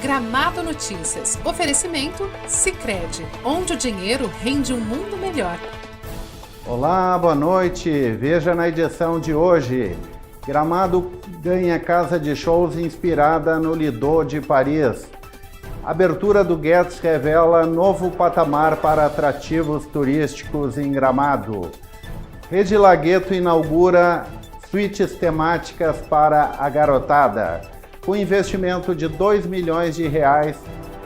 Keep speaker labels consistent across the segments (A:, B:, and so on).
A: Gramado Notícias. Oferecimento Sicredi, onde o dinheiro rende um mundo melhor.
B: Olá, boa noite. Veja na edição de hoje. Gramado ganha casa de shows inspirada no Lido de Paris. Abertura do Guedes revela novo patamar para atrativos turísticos em Gramado. Rede Lagueto inaugura suítes temáticas para a garotada. Com investimento de R$2 milhões,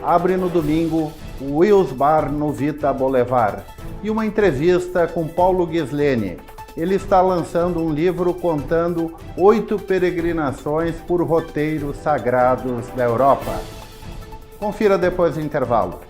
B: abre no domingo o Wills Bar no Vita Boulevard. E uma entrevista com Paulo Ghislene. Ele está lançando um livro contando 8 peregrinações por roteiros sagrados da Europa. Confira depois do intervalo.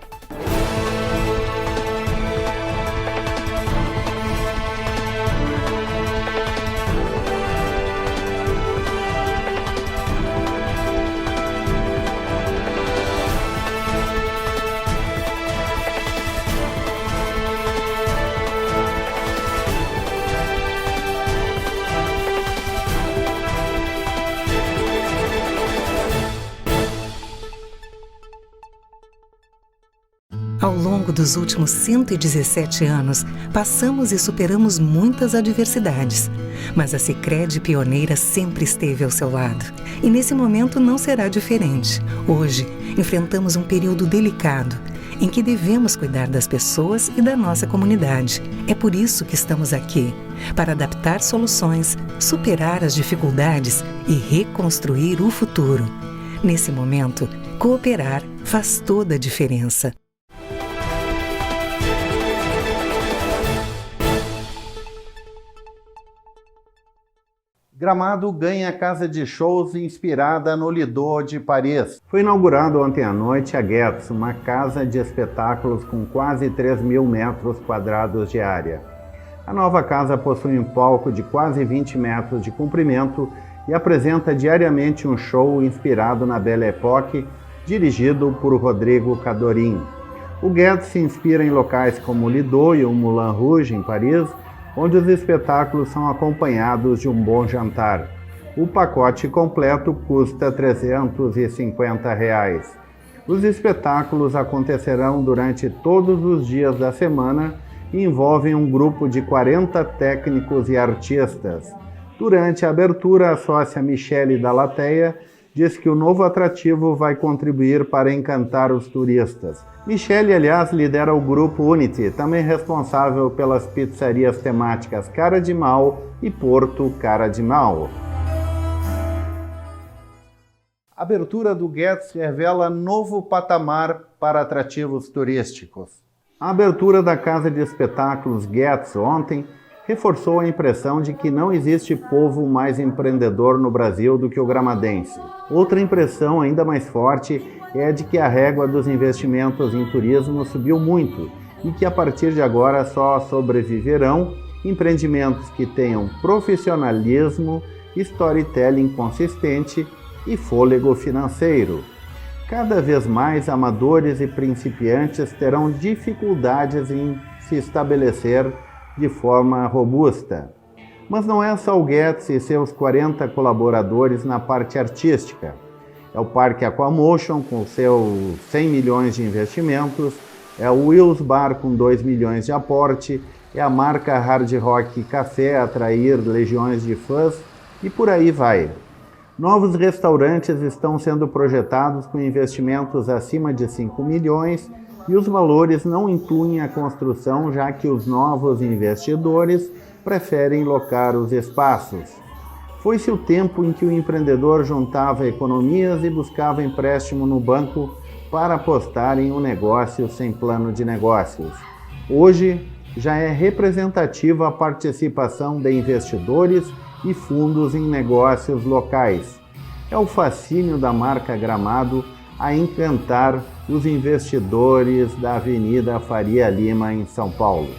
C: Ao longo dos últimos 117 anos, passamos e superamos muitas adversidades. Mas a Sicredi pioneira sempre esteve ao seu lado. E nesse momento não será diferente. Hoje, enfrentamos um período delicado, em que devemos cuidar das pessoas e da nossa comunidade. É por isso que estamos aqui, para adaptar soluções, superar as dificuldades e reconstruir o futuro. Nesse momento, cooperar faz toda a diferença.
B: Gramado ganha casa de shows inspirada no Lido de Paris. Foi inaugurado ontem à noite a Guedes, uma casa de espetáculos com quase 3.000 metros quadrados de área. A nova casa possui um palco de quase 20 metros de comprimento e apresenta diariamente um show inspirado na Belle Époque, dirigido por Rodrigo Cadorim. O Guedes se inspira em locais como o Lido e o Moulin Rouge, em Paris, onde os espetáculos são acompanhados de um bom jantar. O pacote completo custa R$ 350. Os espetáculos acontecerão durante todos os dias da semana e envolvem um grupo de 40 técnicos e artistas. Durante a abertura, a sócia Michele Dalateia diz que o novo atrativo vai contribuir para encantar os turistas. Michele, aliás, lidera o grupo Unity, também responsável pelas pizzarias temáticas Cara de Mal e Porto Cara de Mal. A abertura do Guedes revela novo patamar para atrativos turísticos. A abertura da casa de espetáculos Guedes ontem reforçou a impressão de que não existe povo mais empreendedor no Brasil do que o gramadense. Outra impressão ainda mais forte é de que a régua dos investimentos em turismo subiu muito e que a partir de agora só sobreviverão empreendimentos que tenham profissionalismo, storytelling consistente e fôlego financeiro. Cada vez mais amadores e principiantes terão dificuldades em se estabelecer de forma robusta. Mas não é só o Guedes e seus 40 colaboradores na parte artística. É o Parque Aquamotion com seus 100 milhões de investimentos, é o Wills Bar com 2 milhões de aporte, é a marca Hard Rock Café a atrair legiões de fãs e por aí vai. Novos restaurantes estão sendo projetados com investimentos acima de 5 milhões e os valores não incluem a construção, já que os novos investidores preferem locar os espaços. Foi-se o tempo em que o empreendedor juntava economias e buscava empréstimo no banco para apostar em um negócio sem plano de negócios. Hoje, já é representativa a participação de investidores e fundos em negócios locais. É o fascínio da marca Gramado a encantar os investidores da Avenida Faria Lima, em São Paulo.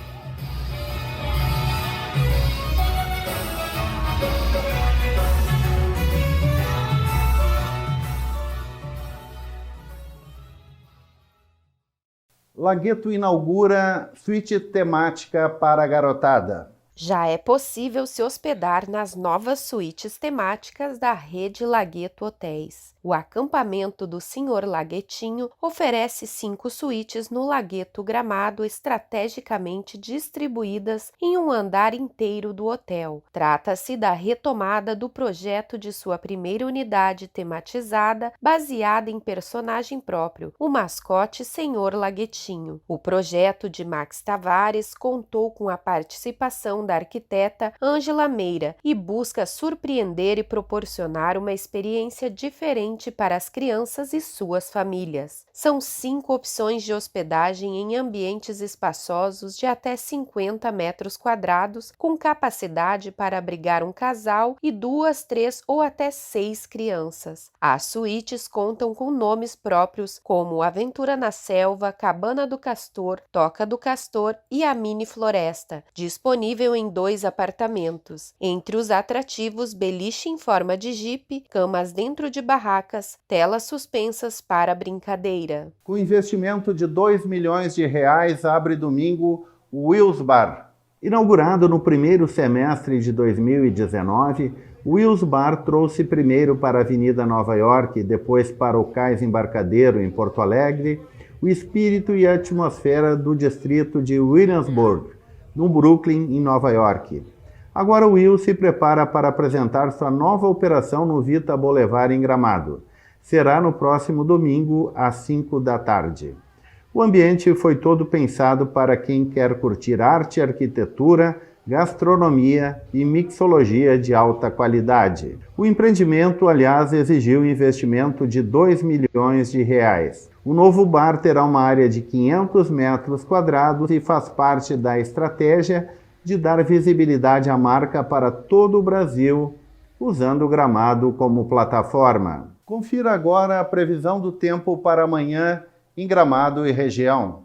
B: Lagueto inaugura suíte temática para a garotada.
D: Já é possível se hospedar nas novas suítes temáticas da rede Lagueto Hotéis. O acampamento do Sr. Laguetinho oferece 5 suítes no Lagueto Gramado estrategicamente distribuídas em um andar inteiro do hotel. Trata-se da retomada do projeto de sua primeira unidade tematizada baseada em personagem próprio, o mascote Sr. Laguetinho. O projeto de Max Tavares contou com a participação da arquiteta Ângela Meira e busca surpreender e proporcionar uma experiência diferente para as crianças e suas famílias. São 5 opções de hospedagem em ambientes espaçosos de até 50 metros quadrados, com capacidade para abrigar um casal e 2, 3 ou até 6 crianças. As suítes contam com nomes próprios como Aventura na Selva, Cabana do Castor, Toca do Castor e a Mini Floresta, disponível em 2 apartamentos. Entre os atrativos, beliche em forma de jipe, camas dentro de barracas, telas suspensas para brincadeira.
B: Com investimento de R$2 milhões, abre domingo o Wills Bar. Inaugurado no primeiro semestre de 2019, o Wills Bar trouxe primeiro para a Avenida Nova York, depois para o Cais Embarcadero, em Porto Alegre, o espírito e a atmosfera do distrito de Williamsburg, no Brooklyn, em Nova York. Agora o Will se prepara para apresentar sua nova operação no Vita Boulevard em Gramado. Será no próximo domingo, às 5 da tarde. O ambiente foi todo pensado para quem quer curtir arte, arquitetura, gastronomia e mixologia de alta qualidade. O empreendimento, aliás, exigiu um investimento de R$2 milhões. O novo bar terá uma área de 500 metros quadrados e faz parte da estratégia de dar visibilidade à marca para todo o Brasil, usando o Gramado como plataforma. Confira agora a previsão do tempo para amanhã em Gramado e região.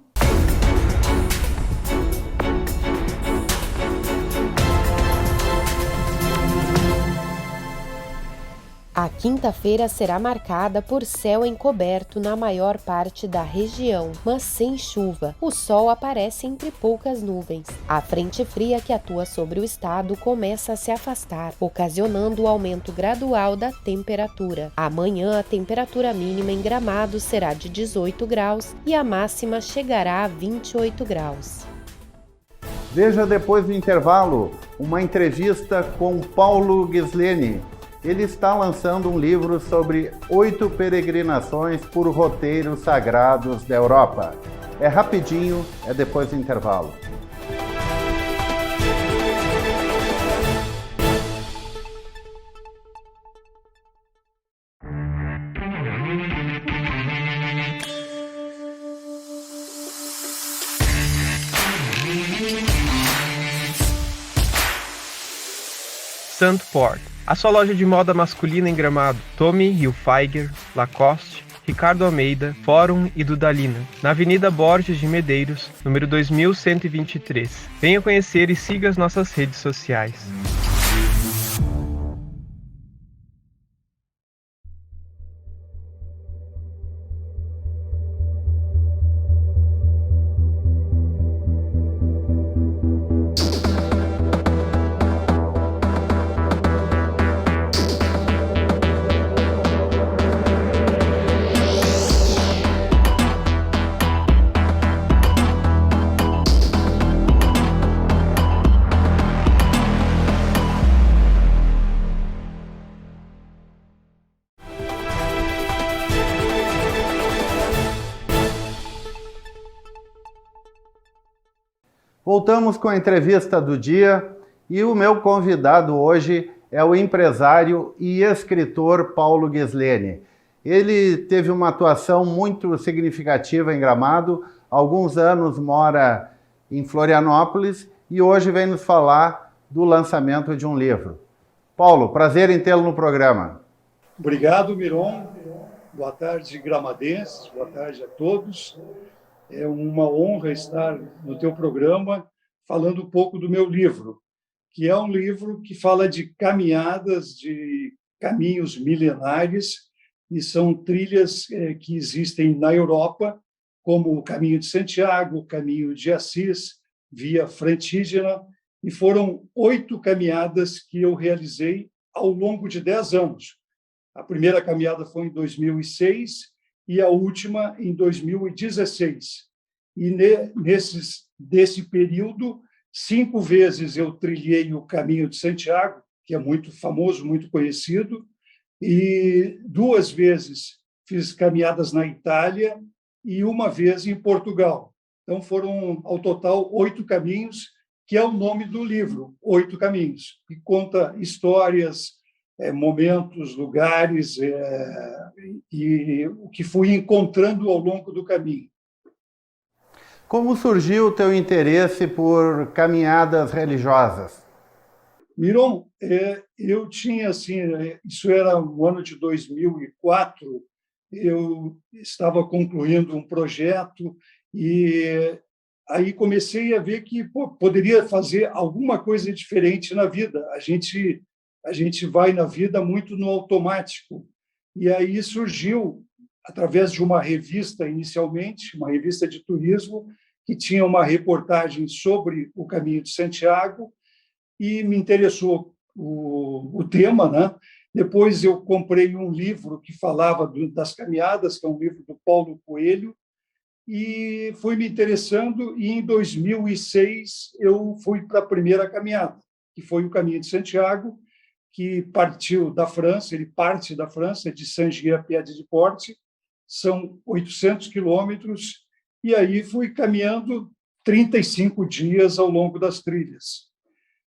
D: A quinta-feira será marcada por céu encoberto na maior parte da região, mas sem chuva. O sol aparece entre poucas nuvens. A frente fria que atua sobre o estado começa a se afastar, ocasionando o aumento gradual da temperatura. Amanhã, a temperatura mínima em Gramado será de 18 graus e a máxima chegará a 28 graus.
B: Veja depois do intervalo uma entrevista com Paulo Ghisleni. Ele está lançando um livro sobre 8 peregrinações por roteiros sagrados da Europa. É rapidinho, é depois do intervalo.
E: Sandport, a sua loja de moda masculina em Gramado. Tommy Hilfiger, Lacoste, Ricardo Almeida, Fórum e Dudalina, na Avenida Borges de Medeiros, número 2123. Venha conhecer e siga as nossas redes sociais.
B: Voltamos com a entrevista do dia e o meu convidado hoje é o empresário e escritor Paulo Ghisleni. Ele teve uma atuação muito significativa em Gramado, há alguns anos mora em Florianópolis e hoje vem nos falar do lançamento de um livro. Paulo, prazer em tê-lo no programa.
F: Obrigado, Miron. Boa tarde, gramadenses. Boa tarde a todos. É uma honra estar no teu programa falando um pouco do meu livro, que é um livro que fala de caminhadas, de caminhos milenares, e são trilhas que existem na Europa, como o Caminho de Santiago, o Caminho de Assis, Via Francígena, e foram 8 caminhadas que eu realizei ao longo de 10 anos. A primeira caminhada foi em 2006 e a última em 2016. E desse período, 5 vezes eu trilhei o Caminho de Santiago, que é muito famoso, muito conhecido, e 2 vezes fiz caminhadas na Itália e 1 vez em Portugal. Então, foram, ao total, 8 caminhos, que é o nome do livro, 8 Caminhos, que conta histórias, momentos, lugares e o que fui encontrando ao longo do caminho.
B: Como surgiu o teu interesse por caminhadas religiosas?
F: Miron, eu tinha, assim, isso era no ano de 2004, eu estava concluindo um projeto e aí comecei a ver que poderia fazer alguma coisa diferente na vida. A gente vai na vida muito no automático. E aí surgiu, através de uma revista, inicialmente, uma revista de turismo, que tinha uma reportagem sobre o Caminho de Santiago, e me interessou o tema, né? Depois eu comprei um livro que falava das caminhadas, que é um livro do Paulo Coelho, e fui me interessando, e em 2006 eu fui para a primeira caminhada, que foi o Caminho de Santiago, que partiu da França, ele parte da França, de Saint-Gier-Pied-de-Port, são 800 quilômetros, e aí fui caminhando 35 dias ao longo das trilhas.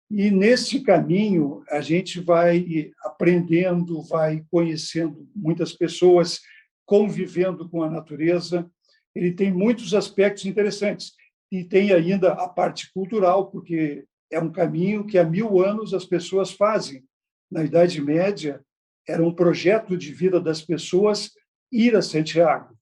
F: E nesse caminho a gente vai aprendendo, vai conhecendo muitas pessoas, convivendo com a natureza. Ele tem muitos aspectos interessantes. E tem ainda a parte cultural, porque é um caminho que há 1000 anos as pessoas fazem. Na Idade Média, era um projeto de vida das pessoas ir a Santiago.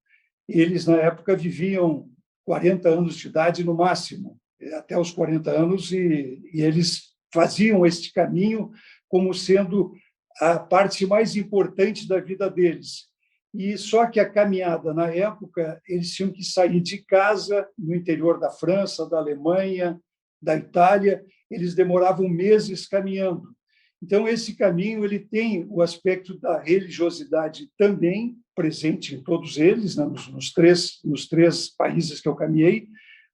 F: Eles, na época, viviam 40 anos de idade no máximo, até os 40 anos, e eles faziam este caminho como sendo a parte mais importante da vida deles. E só que a caminhada, na época, eles tinham que sair de casa no interior da França, da Alemanha, da Itália, eles demoravam meses caminhando. Então, esse caminho ele tem o aspecto da religiosidade também presente em todos eles, né, nos três países que eu caminhei,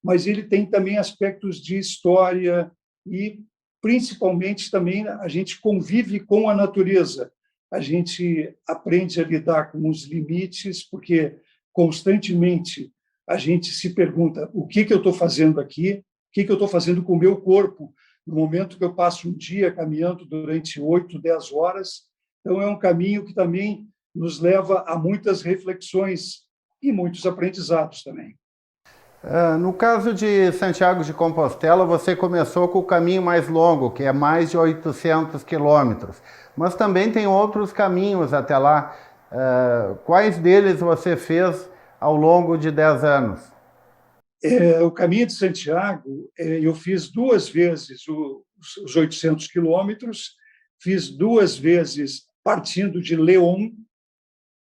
F: mas ele tem também aspectos de história e, principalmente, também a gente convive com a natureza. A gente aprende a lidar com os limites, porque constantemente a gente se pergunta o que eu estou fazendo aqui, o que eu estou fazendo com o meu corpo, no momento que eu passo um dia caminhando durante 8, 10 horas. Então, é um caminho que também nos leva a muitas reflexões e muitos aprendizados também.
B: No caso de Santiago de Compostela, você começou com o caminho mais longo, que é mais de 800 quilômetros. Mas também tem outros caminhos até lá. Quais deles você fez ao longo de 10 anos?
F: O Caminho de Santiago, eu fiz 2 vezes os 800 quilômetros, fiz 2 vezes partindo de León,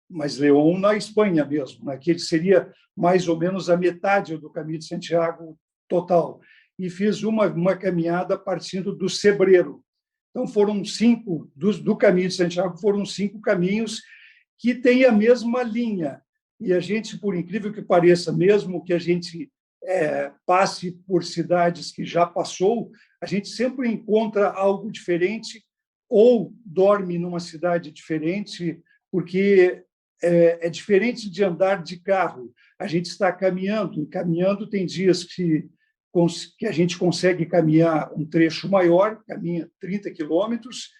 F: mas León na Espanha mesmo, né, que seria mais ou menos a metade do Caminho de Santiago total. E fiz uma caminhada partindo do Cebreiro. Então, foram 5, do Caminho de Santiago, foram 5 caminhos que têm a mesma linha. E a gente, por incrível que pareça, mesmo que a gente passe por cidades que já passou, a gente sempre encontra algo diferente ou dorme numa cidade diferente, porque é diferente de andar de carro. A gente está caminhando, tem dias que a gente consegue caminhar um trecho maior, caminha 30 quilômetros,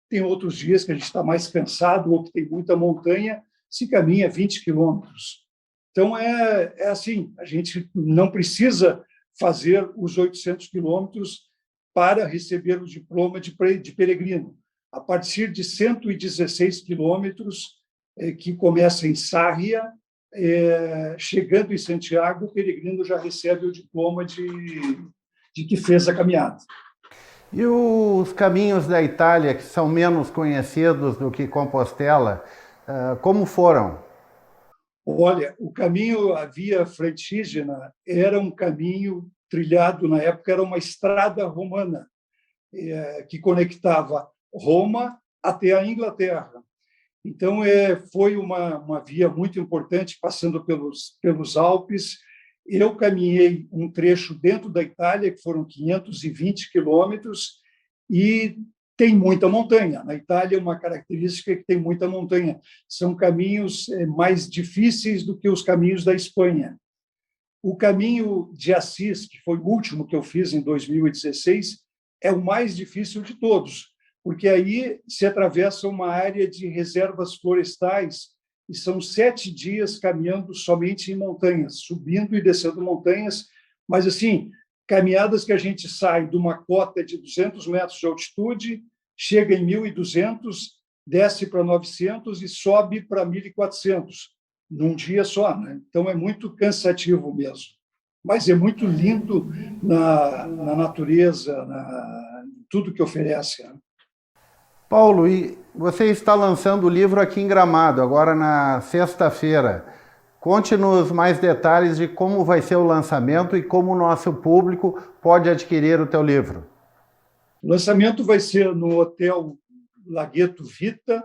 F: tem outros dias que a gente está mais cansado ou que tem muita montanha, se caminha 20 quilômetros. Então, é assim, a gente não precisa fazer os 800 quilômetros para receber o diploma de peregrino. A partir de 116 quilômetros, que começa em Sarria, chegando em Santiago, o peregrino já recebe o diploma de que fez a caminhada.
B: E os caminhos da Itália, que são menos conhecidos do que Compostela, como foram?
F: Olha, o caminho, a Via Francígena, era um caminho trilhado, na época, era uma estrada romana. que conectava Roma até a Inglaterra. Então, foi uma via muito importante, passando pelos Alpes. Eu caminhei um trecho dentro da Itália, que foram 520 quilômetros, e tem muita montanha. Na Itália, uma característica é que tem muita montanha. São caminhos mais difíceis do que os caminhos da Espanha. O caminho de Assis, que foi o último que eu fiz em 2016, é o mais difícil de todos, porque aí se atravessa uma área de reservas florestais e são 7 dias caminhando somente em montanhas, subindo e descendo montanhas, mas assim, caminhadas que a gente sai de uma cota de 200 metros de altitude, chega em 1.200, desce para 900 e sobe para 1.400, num dia só, né? Então é muito cansativo mesmo, mas é muito lindo na natureza, em tudo que oferece, né?
B: Paulo, e você está lançando o livro aqui em Gramado, agora na sexta-feira. Conte-nos mais detalhes de como vai ser o lançamento e como o nosso público pode adquirir o teu livro.
F: O lançamento vai ser no Hotel Laghetto Vita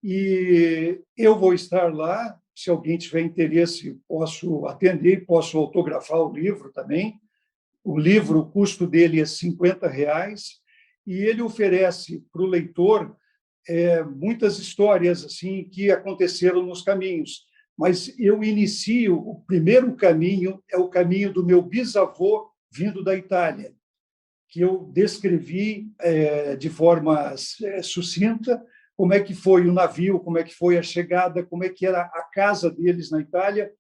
F: e eu vou estar lá. Se alguém tiver interesse, posso atender, posso autografar o livro também. O livro, o custo dele é R$50 e ele oferece para o leitor muitas histórias assim que aconteceram nos caminhos. Mas eu inicio, o primeiro caminho é o caminho do meu bisavô vindo da Itália, que eu descrevi de forma sucinta como é que foi o navio, como é que foi a chegada, como é que era a casa deles na Itália,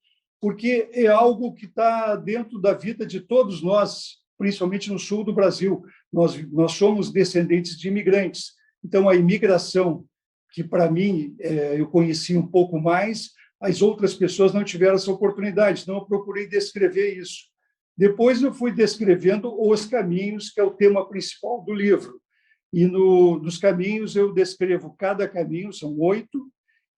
F: porque é algo que está dentro da vida de todos nós, principalmente no sul do Brasil. Nós somos descendentes de imigrantes. Então, a imigração, que para mim eu conheci um pouco mais, as outras pessoas não tiveram essa oportunidade, então eu procurei descrever isso. Depois eu fui descrevendo os caminhos, que é o tema principal do livro. E nos caminhos eu descrevo cada caminho, são 8,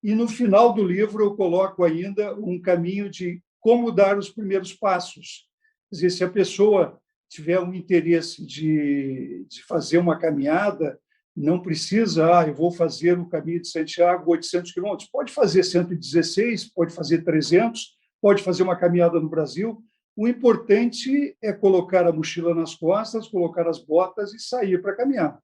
F: e no final do livro eu coloco ainda um caminho de como dar os primeiros passos. Quer dizer, se a pessoa tiver um interesse de fazer uma caminhada, não precisa, eu vou fazer o caminho de Santiago 800 quilômetros. Pode fazer 116, pode fazer 300, pode fazer uma caminhada no Brasil. O importante é colocar a mochila nas costas, colocar as botas e sair para caminhar.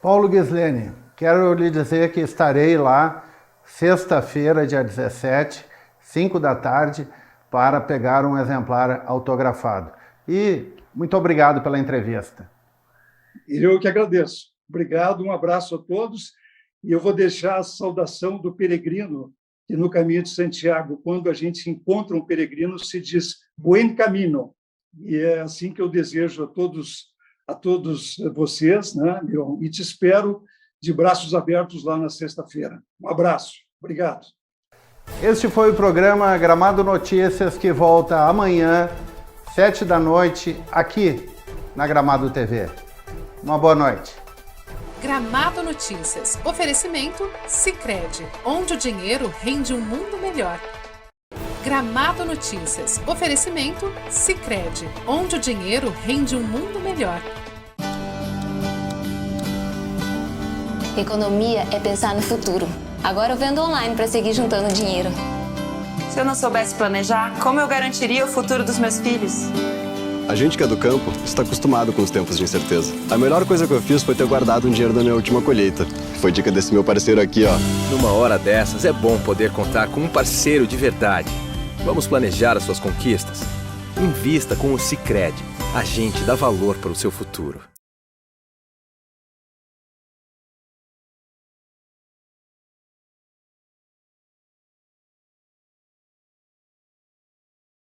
B: Paulo Ghisleni, quero lhe dizer que estarei lá sexta-feira, dia 17, 5 da tarde, para pegar um exemplar autografado. E muito obrigado pela entrevista.
F: Eu que agradeço. Obrigado, um abraço a todos. E eu vou deixar a saudação do peregrino, que no caminho de Santiago, quando a gente encontra um peregrino, se diz buen camino. E é assim que eu desejo a todos vocês, né? E te espero de braços abertos lá na sexta-feira. Um abraço. Obrigado.
B: Este foi o programa Gramado Notícias, que volta amanhã, 7 da noite, aqui na Gramado TV. Uma boa noite.
A: Gramado Notícias. Oferecimento Sicredi, onde o dinheiro rende um mundo melhor. Gramado Notícias. Oferecimento Sicredi, onde o dinheiro rende um mundo melhor.
G: Economia é pensar no futuro. Agora eu vendo online para seguir juntando dinheiro.
H: Se eu não soubesse planejar, como eu garantiria o futuro dos meus filhos?
I: A gente que é do campo está acostumado com os tempos de incerteza. A melhor coisa que eu fiz foi ter guardado um dinheiro da minha última colheita. Foi dica desse meu parceiro aqui, ó.
J: Numa hora dessas, é bom poder contar com um parceiro de verdade. Vamos planejar as suas conquistas? Invista com o Sicredi. A gente dá valor para o seu futuro.